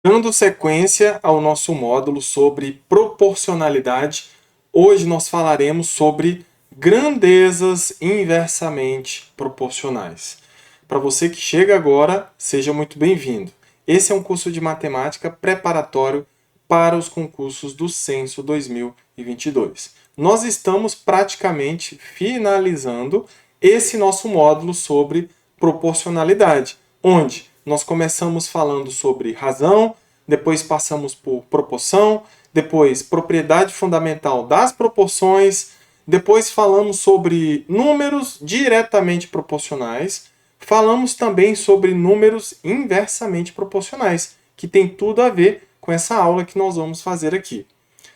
Dando sequência ao nosso módulo sobre proporcionalidade, hoje nós falaremos sobre grandezas inversamente proporcionais. Para você que chega agora, seja muito bem-vindo. Esse é um curso de matemática preparatório para os concursos do Censo 2022. Nós estamos praticamente finalizando esse nosso módulo sobre proporcionalidade, onde nós começamos falando sobre razão, depois passamos por proporção, depois propriedade fundamental das proporções, depois falamos sobre números diretamente proporcionais, falamos também sobre números inversamente proporcionais, que tem tudo a ver com essa aula que nós vamos fazer aqui.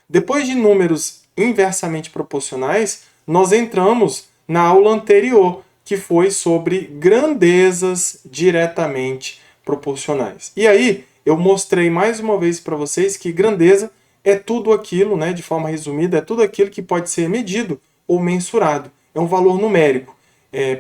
Depois de números inversamente proporcionais, nós entramos na aula anterior, que foi sobre grandezas diretamente proporcionais. E aí, eu mostrei mais uma vez para vocês que grandeza é tudo aquilo, né, de forma resumida, é tudo aquilo que pode ser medido ou mensurado. É um valor numérico.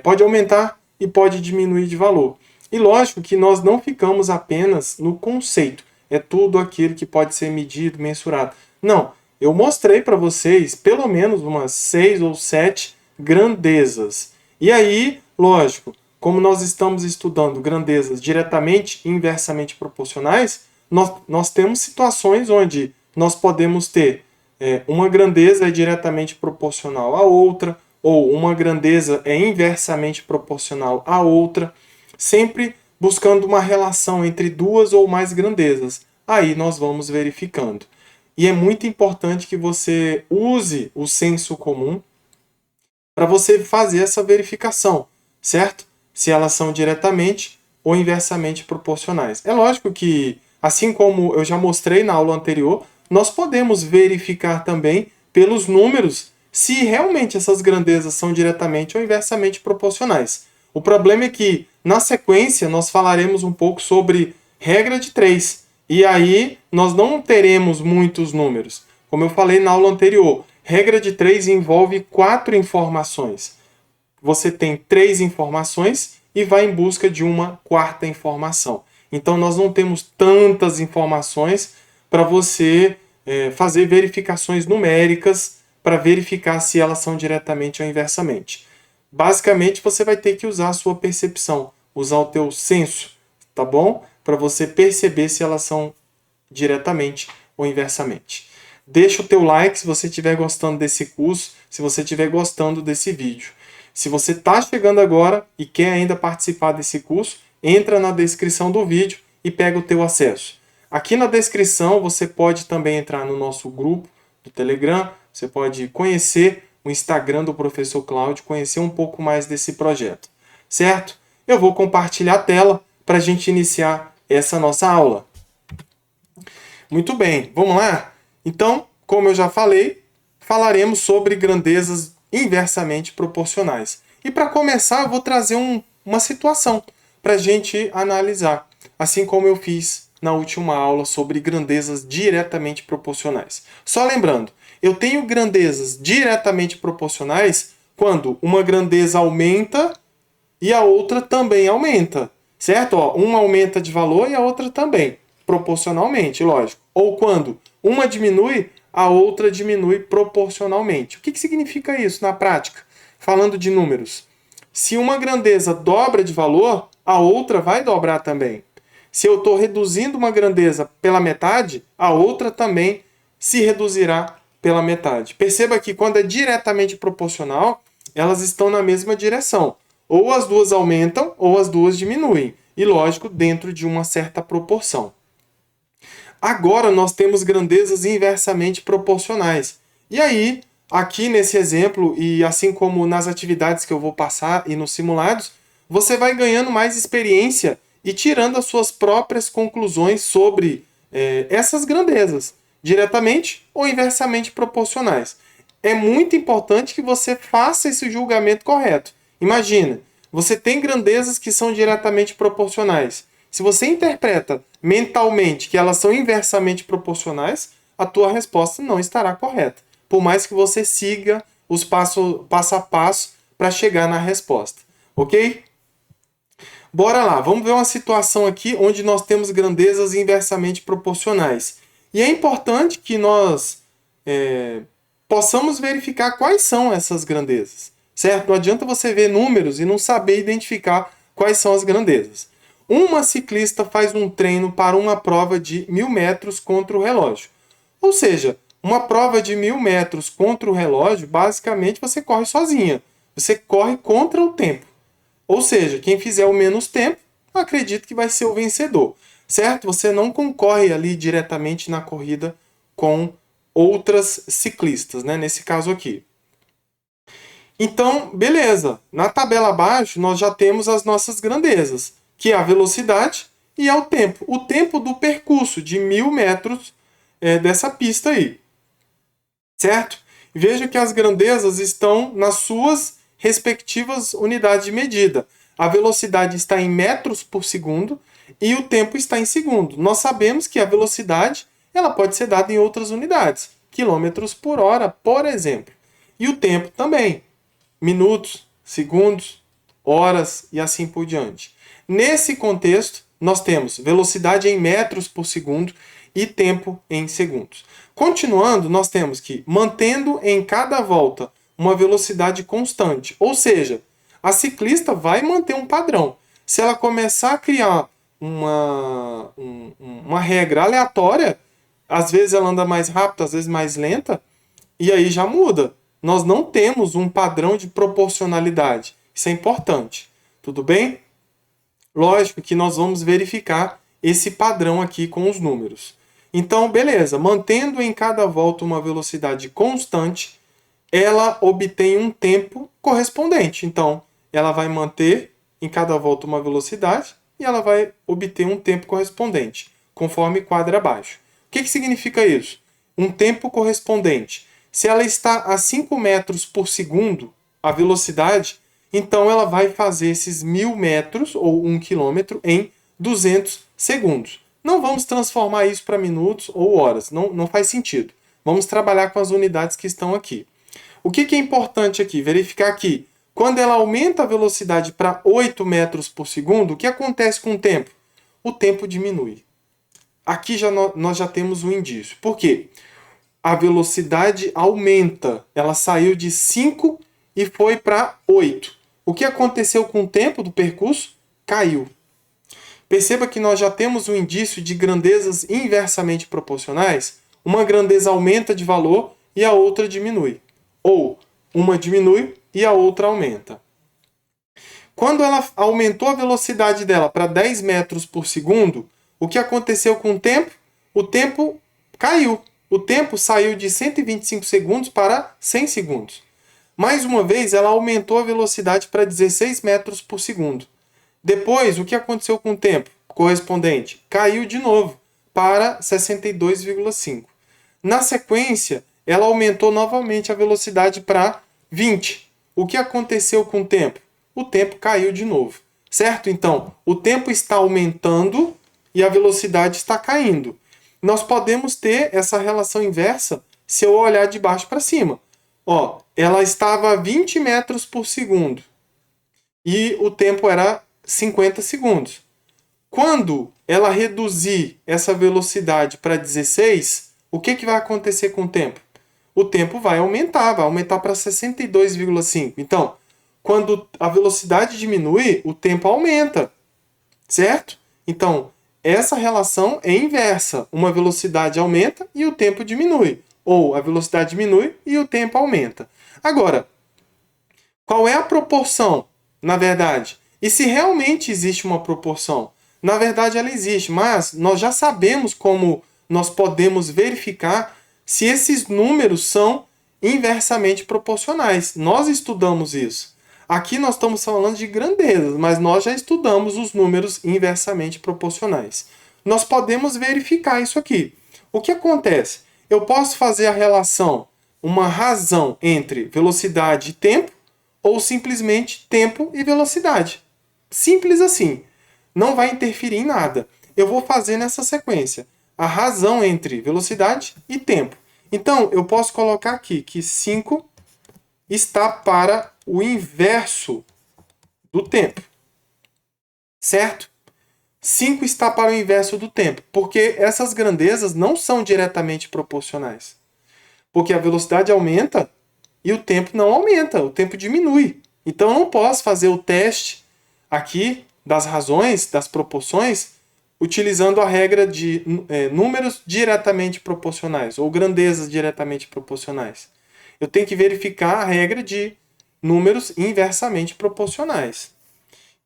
Pode aumentar e pode diminuir de valor. E lógico que nós não ficamos apenas no conceito. É tudo aquilo que pode ser medido, mensurado. Não, eu mostrei para vocês pelo menos umas 6 ou 7 grandezas. E aí, lógico, como nós estamos estudando grandezas diretamente e inversamente proporcionais, nós temos situações onde nós podemos ter uma grandeza é diretamente proporcional à outra, ou uma grandeza é inversamente proporcional à outra, sempre buscando uma relação entre duas ou mais grandezas. Aí nós vamos verificando. E é muito importante que você use o senso comum para você fazer essa verificação, certo? Se elas são diretamente ou inversamente proporcionais. É lógico que, assim como eu já mostrei na aula anterior, nós podemos verificar também pelos números se realmente essas grandezas são diretamente ou inversamente proporcionais. O problema é que, na sequência, nós falaremos um pouco sobre regra de 3. E aí, nós não teremos muitos números. Como eu falei na aula anterior, regra de 3 envolve 4 informações. Você tem 3 informações e vai em busca de uma quarta informação. Então, nós não temos tantas informações para você fazer verificações numéricas para verificar se elas são diretamente ou inversamente. Basicamente, você vai ter que usar a sua percepção, usar o teu senso, tá bom? Para você perceber se elas são diretamente ou inversamente. Deixa o teu like se você estiver gostando desse curso, se você estiver gostando desse vídeo. Se você está chegando agora e quer ainda participar desse curso, entra na descrição do vídeo e pega o teu acesso. Aqui na descrição você pode também entrar no nosso grupo do Telegram, você pode conhecer o Instagram do Professor Cláudio, conhecer um pouco mais desse projeto, certo? Eu vou compartilhar a tela para a gente iniciar essa nossa aula. Muito bem, vamos lá? Então, como eu já falei, falaremos sobre grandezas inversamente proporcionais. E para começar, eu vou trazer uma situação para a gente analisar, assim como eu fiz na última aula sobre grandezas diretamente proporcionais. Só lembrando, eu tenho grandezas diretamente proporcionais quando uma grandeza aumenta e a outra também aumenta, certo? Uma aumenta de valor e a outra também, proporcionalmente, lógico. Ou quando uma diminui, a outra diminui proporcionalmente. O que significa isso na prática? Falando de números. Se uma grandeza dobra de valor, a outra vai dobrar também. Se eu estou reduzindo uma grandeza pela metade, a outra também se reduzirá pela metade. Perceba que quando é diretamente proporcional, elas estão na mesma direção. Ou as duas aumentam ou as duas diminuem. E, lógico, dentro de uma certa proporção. Agora nós temos grandezas inversamente proporcionais. E aí, aqui nesse exemplo, e assim como nas atividades que eu vou passar e nos simulados, você vai ganhando mais experiência e tirando as suas próprias conclusões sobre essas grandezas, diretamente ou inversamente proporcionais. É muito importante que você faça esse julgamento correto. Imagina, você tem grandezas que são diretamente proporcionais. Se você interpreta mentalmente que elas são inversamente proporcionais, a tua resposta não estará correta. Por mais que você siga os passo a passo para chegar na resposta. Ok? Bora lá, vamos ver uma situação aqui onde nós temos grandezas inversamente proporcionais. E é importante que nós possamos verificar quais são essas grandezas, certo? Não adianta você ver números e não saber identificar quais são as grandezas. Uma ciclista faz um treino para uma prova de 1.000 metros contra o relógio. Ou seja, uma prova de 1.000 metros contra o relógio, basicamente você corre sozinha. Você corre contra o tempo. Ou seja, quem fizer o menos tempo, acredito que vai ser o vencedor, certo? Você não concorre ali diretamente na corrida com outras ciclistas, né? Nesse caso aqui. Então, beleza. Na tabela abaixo, nós já temos as nossas grandezas, que é a velocidade e é o tempo. O tempo do percurso de 1.000 metros dessa pista aí, certo? Veja que as grandezas estão nas suas respectivas unidades de medida. A velocidade está em metros por segundo e o tempo está em segundo. Nós sabemos que a velocidade ela pode ser dada em outras unidades, quilômetros por hora, por exemplo. E o tempo também, minutos, segundos, horas e assim por diante. Nesse contexto, nós temos velocidade em metros por segundo e tempo em segundos. Continuando, nós temos que mantendo em cada volta uma velocidade constante, ou seja, a ciclista vai manter um padrão. Se ela começar a criar uma regra aleatória, às vezes ela anda mais rápido, às vezes mais lenta, e aí já muda. Nós não temos um padrão de proporcionalidade. Isso é importante. Tudo bem? Lógico que nós vamos verificar esse padrão aqui com os números. Então, beleza. Mantendo em cada volta uma velocidade constante, ela obtém um tempo correspondente. Então, ela vai manter em cada volta uma velocidade e ela vai obter um tempo correspondente, conforme quadra abaixo. O que significa isso? Um tempo correspondente. Se ela está a 5 metros por segundo, a velocidade, então ela vai fazer esses 1.000 metros ou 1 quilômetro em 200 segundos. Não vamos transformar isso para minutos ou horas, não faz sentido. Vamos trabalhar com as unidades que estão aqui. O que é importante aqui? Verificar que quando ela aumenta a velocidade para 8 metros por segundo, o que acontece com o tempo? O tempo diminui. Aqui nós já temos um indício. Por quê? A velocidade aumenta. Ela saiu de 5 e foi para 8. O que aconteceu com o tempo do percurso? Caiu. Perceba que nós já temos um indício de grandezas inversamente proporcionais. Uma grandeza aumenta de valor e a outra diminui. Ou uma diminui e a outra aumenta. Quando ela aumentou a velocidade dela para 10 metros por segundo, o que aconteceu com o tempo? O tempo caiu. O tempo saiu de 125 segundos para 100 segundos. Mais uma vez, ela aumentou a velocidade para 16 metros por segundo. Depois, o que aconteceu com o tempo correspondente? Caiu de novo para 62,5. Na sequência, ela aumentou novamente a velocidade para 20. O que aconteceu com o tempo? O tempo caiu de novo. Certo? Então, o tempo está aumentando e a velocidade está caindo. Nós podemos ter essa relação inversa se eu olhar de baixo para cima. Ó, ela estava a 20 metros por segundo e o tempo era 50 segundos. Quando ela reduzir essa velocidade para 16, o que vai acontecer com o tempo? O tempo vai aumentar para 62,5. Então, quando a velocidade diminui, o tempo aumenta, certo? Então, essa relação é inversa. Uma velocidade aumenta e o tempo diminui. Ou a velocidade diminui e o tempo aumenta. Agora, qual é a proporção, na verdade? E se realmente existe uma proporção? Na verdade, ela existe, mas nós já sabemos como nós podemos verificar se esses números são inversamente proporcionais. Nós estudamos isso. Aqui nós estamos falando de grandezas, mas nós já estudamos os números inversamente proporcionais. Nós podemos verificar isso aqui. O que acontece? Eu posso fazer a relação, uma razão entre velocidade e tempo, ou simplesmente tempo e velocidade. Simples assim. Não vai interferir em nada. Eu vou fazer nessa sequência a razão entre velocidade e tempo. Então, eu posso colocar aqui que 5 está para o inverso do tempo. certo? 5 está para o inverso do tempo, porque essas grandezas não são diretamente proporcionais. Porque a velocidade aumenta e o tempo não aumenta, o tempo diminui. Então eu não posso fazer o teste aqui das razões, das proporções, utilizando a regra de números diretamente proporcionais ou grandezas diretamente proporcionais. Eu tenho que verificar a regra de números inversamente proporcionais.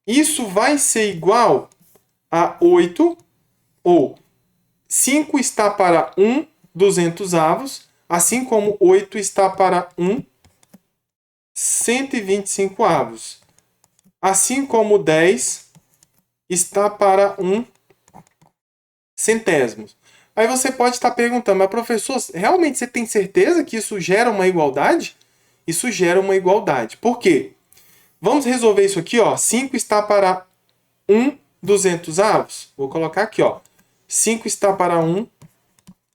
Isso vai ser igual a 8, ou 5 está para 1 200avos, assim como 8 está para 1 125avos. Assim como 10 está para 1 centésimo. Aí você pode estar perguntando, mas professor, realmente você tem certeza que isso gera uma igualdade? Isso gera uma igualdade. Por quê? Vamos resolver isso aqui, ó. 5 está para 1 200avos. Vou colocar aqui, ó. 5 está para 1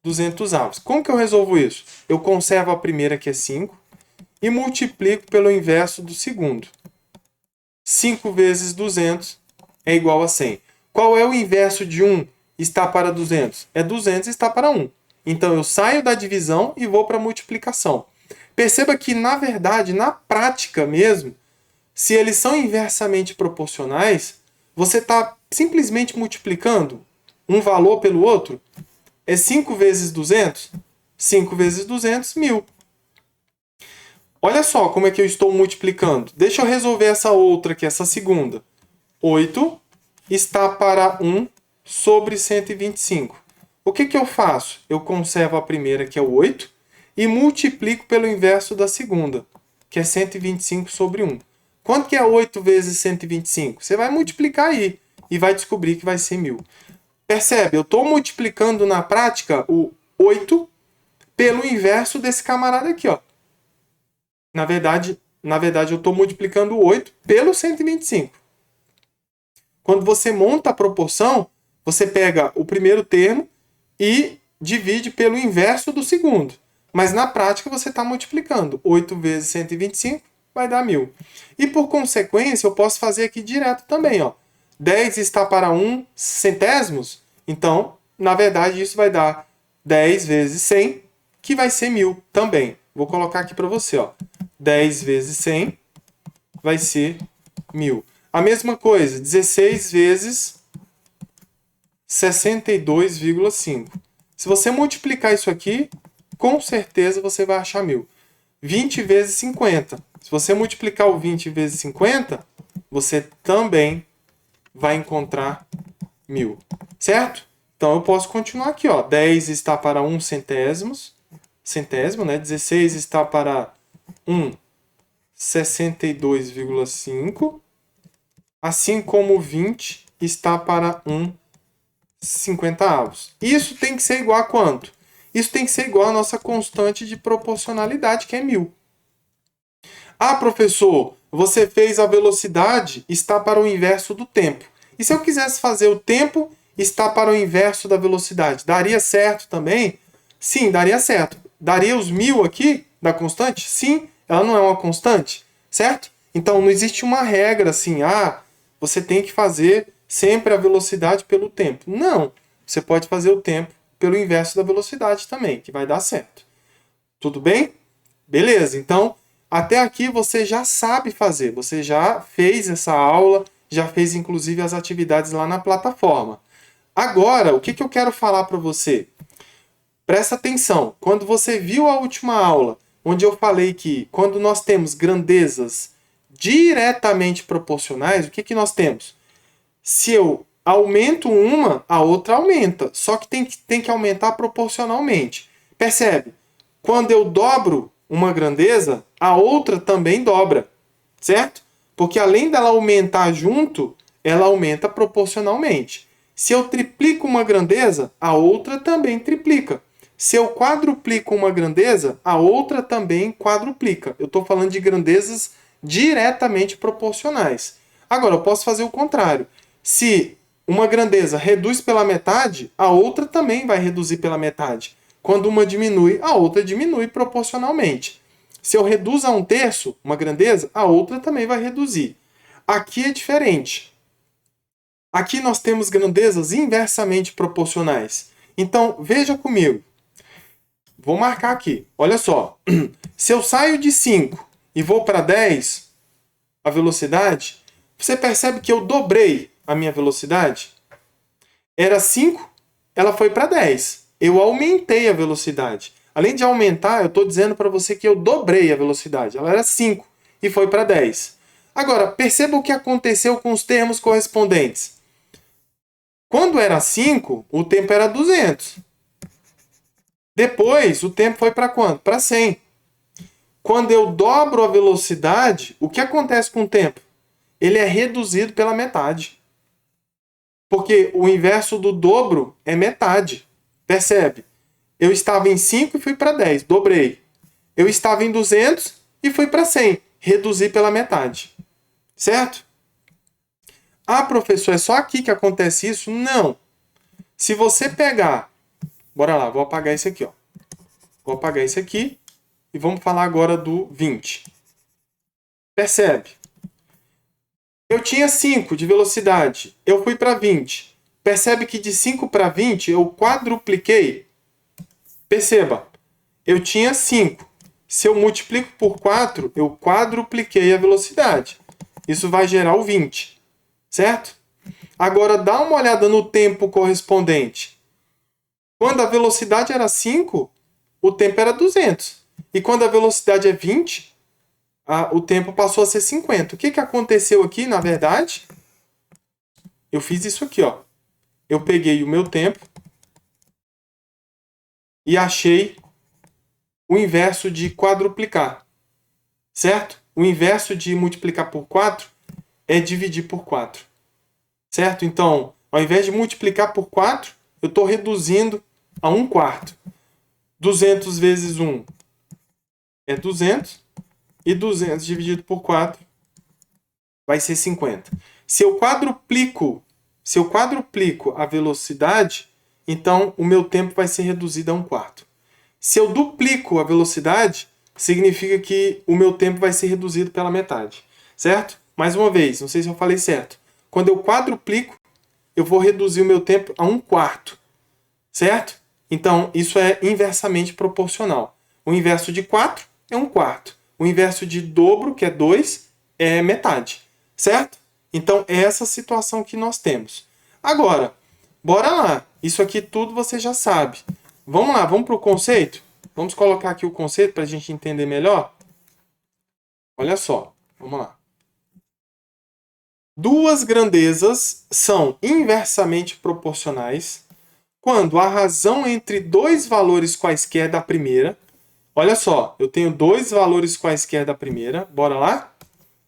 200avos. Como que eu resolvo isso? Eu conservo a primeira, que é 5, e multiplico pelo inverso do segundo. 5 vezes 200 é igual a 100. Qual é o inverso de 1 está para 200? É 200 está para 1. Então eu saio da divisão e vou para a multiplicação. Perceba que, na verdade, na prática mesmo, se eles são inversamente proporcionais, você está simplesmente multiplicando um valor pelo outro. É 5 vezes 200? 5 vezes 200, 1000. Olha só como é que eu estou multiplicando. Deixa eu resolver essa outra aqui, essa segunda. 8 está para 1 sobre 125. O que eu faço? Eu conservo a primeira, que é o 8, e multiplico pelo inverso da segunda, que é 125 sobre 1. Quanto que é 8 vezes 125? Você vai multiplicar aí e vai descobrir que vai ser 1000. Percebe? Eu estou multiplicando na prática o 8 pelo inverso desse camarada aqui, ó. Na verdade eu estou multiplicando o 8 pelo 125. Quando você monta a proporção, você pega o primeiro termo e divide pelo inverso do segundo. Mas na prática você está multiplicando. 8 vezes 125 vai dar 1000. E por consequência, eu posso fazer aqui direto também, ó. 10 está para 1 centésimos. Então, na verdade, isso vai dar 10 vezes 100, que vai ser 1000 também. Vou colocar aqui para você, ó. 10 vezes 100 vai ser 1000. A mesma coisa, 16 vezes 62,5. Se você multiplicar isso aqui, com certeza você vai achar 1000. 20 vezes 50. Se você multiplicar o 20 vezes 50, você também vai encontrar 1000. Certo? Então eu posso continuar aqui, ó. 10 está para 1 centésimo, né? 16 está para 1 62,5, assim como 20 está para 1 50avos. Isso tem que ser igual a quanto? Isso tem que ser igual à nossa constante de proporcionalidade, que é 1000. Ah, professor, você fez a velocidade está para o inverso do tempo. E se eu quisesse fazer o tempo está para o inverso da velocidade, daria certo também? Sim, daria certo. Daria os 1000 aqui da constante? Sim, ela não é uma constante, certo? Então não existe uma regra assim, você tem que fazer sempre a velocidade pelo tempo. Não, você pode fazer o tempo pelo inverso da velocidade também, que vai dar certo. Tudo bem? Beleza, então até aqui você já sabe fazer, você já fez essa aula, já fez inclusive as atividades lá na plataforma. Agora, o que eu quero falar para você? Presta atenção, quando você viu a última aula, onde eu falei que quando nós temos grandezas diretamente proporcionais, o que nós temos? Se eu aumento uma, a outra aumenta, só que tem que aumentar proporcionalmente. Percebe? Quando eu dobro uma grandeza, a outra também dobra, certo? Porque além dela aumentar junto, ela aumenta proporcionalmente. Se eu triplico uma grandeza, a outra também triplica. Se eu quadruplico uma grandeza, a outra também quadruplica. Eu estou falando de grandezas diretamente proporcionais. Agora, eu posso fazer o contrário. Se uma grandeza reduz pela metade, a outra também vai reduzir pela metade. Quando uma diminui, a outra diminui proporcionalmente. Se eu reduzo a 1/3 uma grandeza, a outra também vai reduzir. Aqui é diferente. Aqui nós temos grandezas inversamente proporcionais. Então, veja comigo. Vou marcar aqui. Olha só. Se eu saio de 5 e vou para 10, a velocidade, você percebe que eu dobrei a minha velocidade? Era 5, ela foi para 10. Eu aumentei a velocidade. Além de aumentar, eu estou dizendo para você que eu dobrei a velocidade. Ela era 5 e foi para 10. Agora, perceba o que aconteceu com os termos correspondentes. Quando era 5, o tempo era 200. Depois, o tempo foi para quanto? Para 100. Quando eu dobro a velocidade, o que acontece com o tempo? Ele é reduzido pela metade. Porque o inverso do dobro é metade. Percebe? Eu estava em 5 e fui para 10, dobrei. Eu estava em 200 e fui para 100, reduzi pela metade. Certo? Ah, professor, é só aqui que acontece isso? Não. Se você pegar... Bora lá, vou apagar esse aqui. Ó. Vou apagar esse aqui e vamos falar agora do 20. Percebe? Eu tinha 5 de velocidade, eu fui para 20. Percebe que de 5 para 20 eu quadrupliquei? Perceba, eu tinha 5. Se eu multiplico por 4, eu quadrupliquei a velocidade. Isso vai gerar o 20. Certo? Agora dá uma olhada no tempo correspondente. Quando a velocidade era 5, o tempo era 200. E quando a velocidade é 20, o tempo passou a ser 50. O que aconteceu aqui, na verdade? Eu fiz isso aqui, ó. Eu peguei o meu tempo e achei o inverso de quadruplicar. Certo? O inverso de multiplicar por 4 é dividir por 4. Certo? Então, ao invés de multiplicar por 4, eu estou reduzindo a 1/4. 200 vezes 1 é 200. E 200 dividido por 4 vai ser 50. Se eu quadruplico a velocidade, então o meu tempo vai ser reduzido a 1/4. Se eu duplico a velocidade, significa que o meu tempo vai ser reduzido pela metade. Certo? Mais uma vez, não sei se eu falei certo. Quando eu quadruplico, eu vou reduzir o meu tempo a 1/4. Certo? Então, isso é inversamente proporcional. O inverso de 4 é 1/4. O inverso de dobro, que é 2, é metade. Certo? Então, é essa situação que nós temos. Agora, bora lá. Isso aqui tudo você já sabe. Vamos lá, vamos para o conceito? Vamos colocar aqui o conceito para a gente entender melhor? Olha só, vamos lá. Duas grandezas são inversamente proporcionais quando a razão entre dois valores quaisquer da primeira... Olha só, eu tenho dois valores quaisquer da primeira. Bora lá?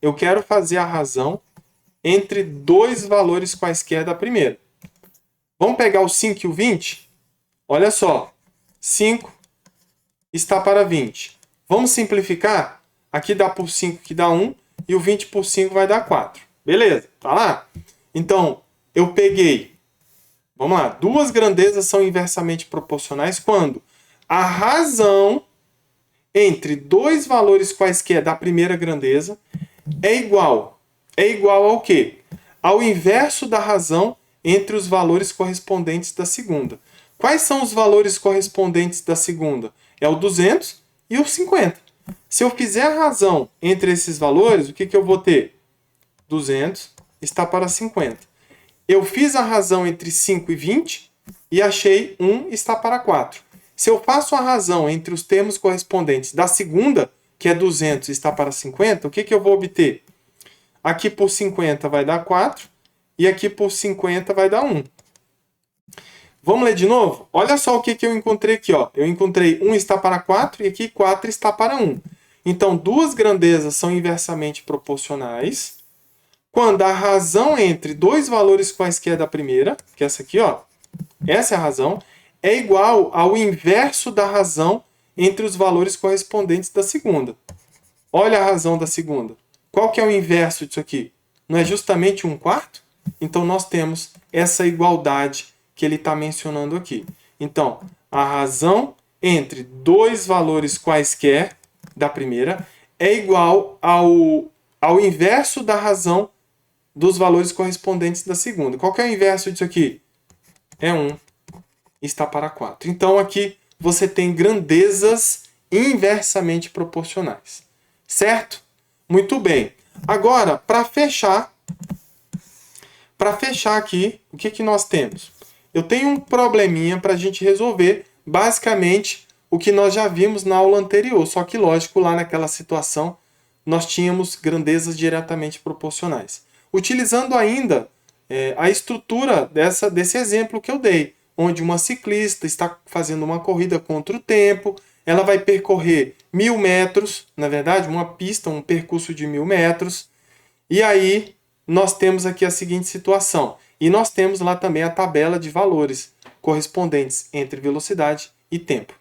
Eu quero fazer a razão entre dois valores quaisquer da primeira. Vamos pegar o 5 e o 20? Olha só, 5 está para 20. Vamos simplificar? Aqui dá por 5 que dá 1 e o 20 por 5 vai dar 4. Beleza, tá lá? Então, eu peguei... Vamos lá, duas grandezas são inversamente proporcionais quando a razão entre dois valores quaisquer da primeira grandeza é igual ao quê? Ao inverso da razão entre os valores correspondentes da segunda. Quais são os valores correspondentes da segunda? É o 200 e o 50. Se eu fizer a razão entre esses valores, o que eu vou ter? 200 está para 50. Eu fiz a razão entre 5 e 20 e achei 1 está para 4. Se eu faço a razão entre os termos correspondentes da segunda, que é 200 e está para 50, o que eu vou obter? Aqui por 50 vai dar 4 e aqui por 50 vai dar 1. Vamos ler de novo? Olha só o que eu encontrei aqui. Ó. Eu encontrei 1 está para 4 e aqui 4 está para 1. Então, duas grandezas são inversamente proporcionais quando a razão entre dois valores quaisquer da primeira, que é essa aqui, ó, essa é a razão, é igual ao inverso da razão entre os valores correspondentes da segunda. Olha a razão da segunda. Qual que é o inverso disso aqui? Não é justamente 1/4? Então, nós temos essa igualdade que ele está mencionando aqui. Então, a razão entre dois valores quaisquer da primeira é igual ao inverso da razão dos valores correspondentes da segunda. Qual que é o inverso disso aqui? É 1 está para 4. Então, aqui você tem grandezas inversamente proporcionais. Certo? Muito bem. Agora, para fechar aqui, o que nós temos? Eu tenho um probleminha para a gente resolver, basicamente, o que nós já vimos na aula anterior. Só que, lógico, lá naquela situação, nós tínhamos grandezas diretamente proporcionais. Utilizando ainda a estrutura desse exemplo que eu dei, onde uma ciclista está fazendo uma corrida contra o tempo, ela vai percorrer 1.000 metros, na verdade, uma pista, um percurso de 1.000 metros, e aí nós temos aqui a seguinte situação. E nós temos lá também a tabela de valores correspondentes entre velocidade e tempo.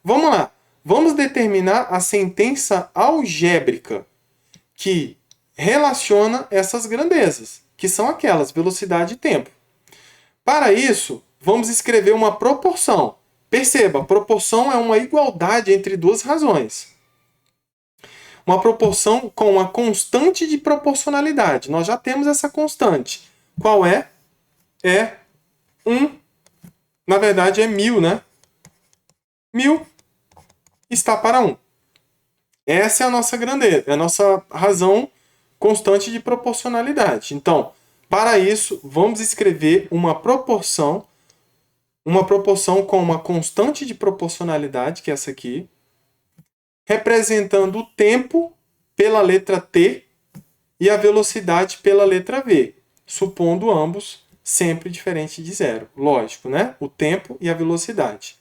Vamos lá. Vamos determinar a sentença algébrica que relaciona essas grandezas, que são aquelas, velocidade e tempo. Para isso, vamos escrever uma proporção. Perceba, proporção é uma igualdade entre duas razões. Uma proporção com uma constante de proporcionalidade. Nós já temos essa constante. Qual é? É 1. Na verdade, é 1.000, né? 1.000 está para 1. Essa é a nossa grandeza, é a nossa razão constante de proporcionalidade. Então, para isso, vamos escrever uma proporção com uma constante de proporcionalidade, que é essa aqui, representando o tempo pela letra T e a velocidade pela letra V, supondo ambos sempre diferentes de zero. Lógico, né? O tempo e a velocidade.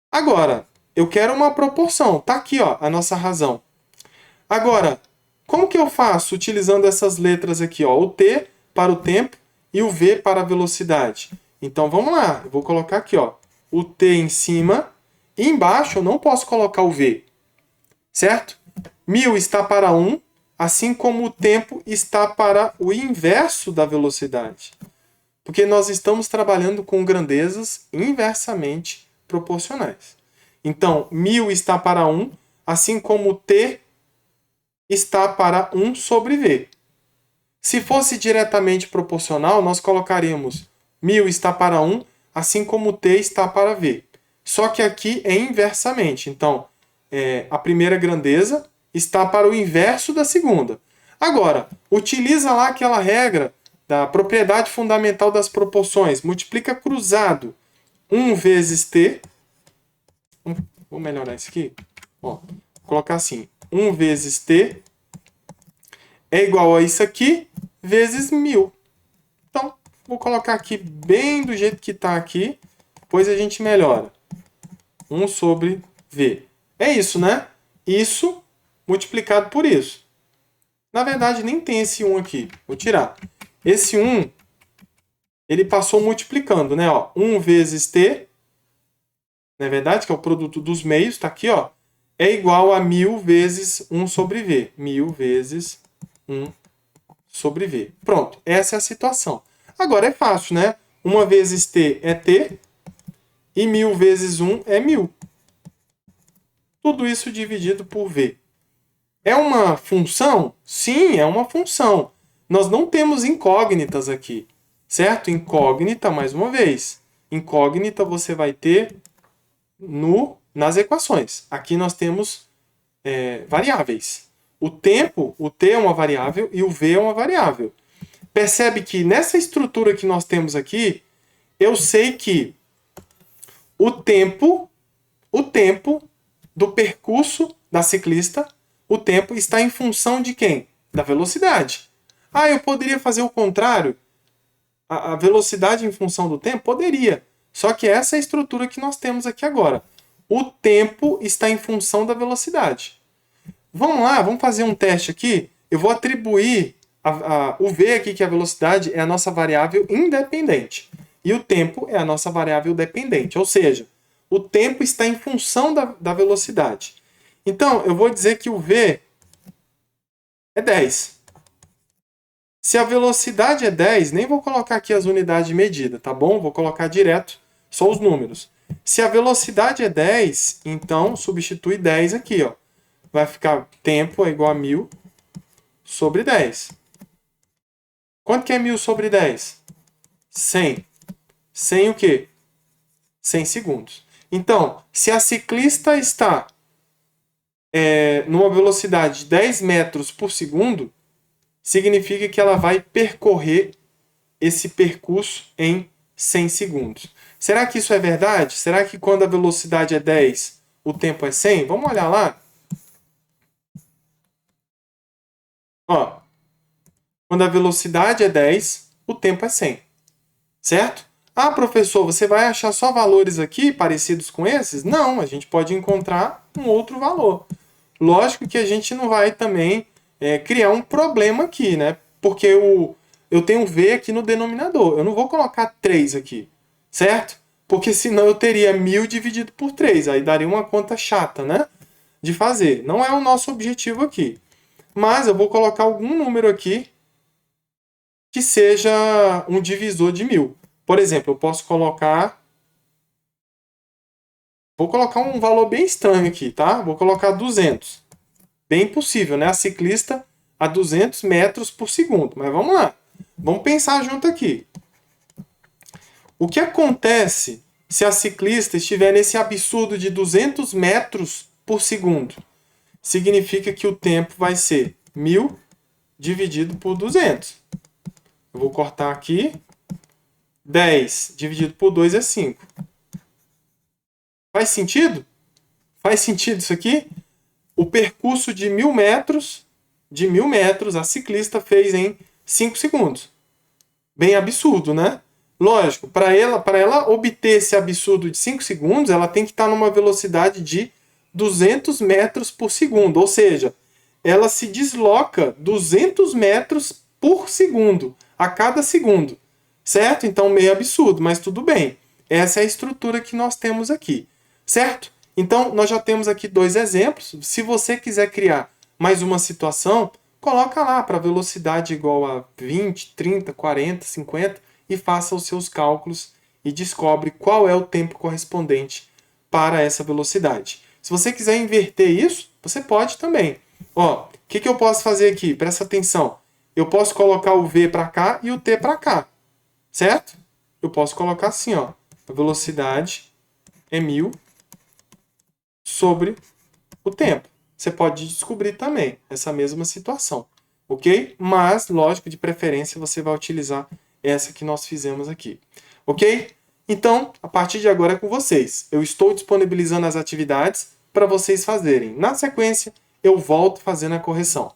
Agora, eu quero uma proporção. Está aqui, ó, a nossa razão. Agora, como que eu faço utilizando essas letras aqui? Ó, o T para o tempo e o V para a velocidade. Então, vamos lá. Eu vou colocar aqui, ó, o T em cima e embaixo eu não posso colocar o V. Certo? 1.000 está para 1, assim como o tempo está para o inverso da velocidade. Porque nós estamos trabalhando com grandezas inversamente proporcionais. Então, 1.000 está para 1, assim como o T está para 1 sobre V. Se fosse diretamente proporcional, nós colocaríamos 1.000 está para 1, assim como o T está para V. Só que aqui é inversamente. Então, a primeira grandeza está para o inverso da segunda. Agora, utiliza lá aquela regra da propriedade fundamental das proporções. Multiplica cruzado 1 vezes T. Vou melhorar isso aqui. Ó, vou colocar assim. 1 vezes T é igual a isso aqui vezes 1.000. Então, vou colocar aqui bem do jeito que está aqui. Depois a gente melhora. 1 sobre V. É isso, né? Isso multiplicado por isso. Na verdade, nem tem esse 1 aqui. Vou tirar. Esse 1, ele passou multiplicando, né? Ó, 1 vezes T, na verdade, que é o produto dos meios, está aqui, ó, é igual a 1.000 vezes 1 sobre V. 1.000 vezes 1 sobre V. Pronto, essa é a situação. Agora é fácil, né? 1 vezes T é T e 1.000 vezes 1 é 1.000. Tudo isso dividido por V. É uma função? Sim, é uma função. Nós não temos incógnitas aqui, certo? Incógnita, mais uma vez. Incógnita você vai ter nas equações. Aqui nós temos variáveis. O tempo, o T é uma variável e o V é uma variável. Percebe que nessa estrutura que nós temos aqui, eu sei que o tempo do percurso da ciclista, o tempo está em função de quem? Da velocidade. Ah, eu poderia fazer o contrário? A velocidade em função do tempo? Poderia. Só que essa é a estrutura que nós temos aqui agora. O tempo está em função da velocidade. Vamos lá, vamos fazer um teste aqui. Eu vou atribuir o V aqui, que é a velocidade, é a nossa variável independente. E o tempo é a nossa variável dependente. Ou seja, o tempo está em função da velocidade. Então, eu vou dizer que o V é 10. Se a velocidade é 10, nem vou colocar aqui as unidades de medida, tá bom? Vou colocar direto só os números. Se a velocidade é 10, então substitui 10 aqui, ó. Vai ficar tempo é igual a 1.000 sobre 10. Quanto que é 1.000 sobre 10? 100. 100 o quê? 100 segundos. Então, se a ciclista está numa velocidade de 10 metros por segundo, significa que ela vai percorrer esse percurso em 100 segundos. Será que isso é verdade? Será que quando a velocidade é 10, o tempo é 100? Vamos olhar lá. Ó, quando a velocidade é 10, o tempo é 100. Certo? Ah, professor, você vai achar só valores aqui parecidos com esses? Não, a gente pode encontrar um outro valor. Lógico que a gente não vai também criar um problema aqui, né? Porque eu tenho V aqui no denominador. Eu não vou colocar 3 aqui, certo? Porque senão eu teria 1.000 dividido por 3. Aí daria uma conta chata, né? De fazer. Não é o nosso objetivo aqui. Mas eu vou colocar algum número aqui que seja um divisor de 1.000. Por exemplo, eu posso colocar... Vou colocar um valor bem estranho aqui, tá? Vou colocar 200. Bem possível, né? A ciclista a 200 metros por segundo. Mas vamos lá. Vamos pensar junto aqui. O que acontece se a ciclista estiver nesse absurdo de 200 metros por segundo? Significa que o tempo vai ser 1.000 dividido por 200. Eu vou cortar aqui. 10 dividido por 2 é 5. Faz sentido? Faz sentido isso aqui? O percurso de 1.000 metros, a ciclista fez em 5 segundos. Bem absurdo, né? Lógico, para ela obter esse absurdo de 5 segundos, ela tem que estar numa velocidade de 200 metros por segundo. Ou seja, ela se desloca 200 metros por segundo, a cada segundo. Certo? Então, meio absurdo, mas tudo bem. Essa é a estrutura que nós temos aqui. Certo? Então, nós já temos aqui 2 exemplos. Se você quiser criar mais uma situação, coloca lá para velocidade igual a 20, 30, 40, 50 e faça os seus cálculos e descobre qual é o tempo correspondente para essa velocidade. Se você quiser inverter isso, você pode também. Ó, o que eu posso fazer aqui? Presta atenção. Eu posso colocar o V para cá e o T para cá. Certo? Eu posso colocar assim, ó. A velocidade é 1.000 sobre o tempo. Você pode descobrir também essa mesma situação, ok? Mas, lógico, de preferência, você vai utilizar essa que nós fizemos aqui, ok? Então, a partir de agora é com vocês. Eu estou disponibilizando as atividades para vocês fazerem. Na sequência, eu volto fazendo a correção.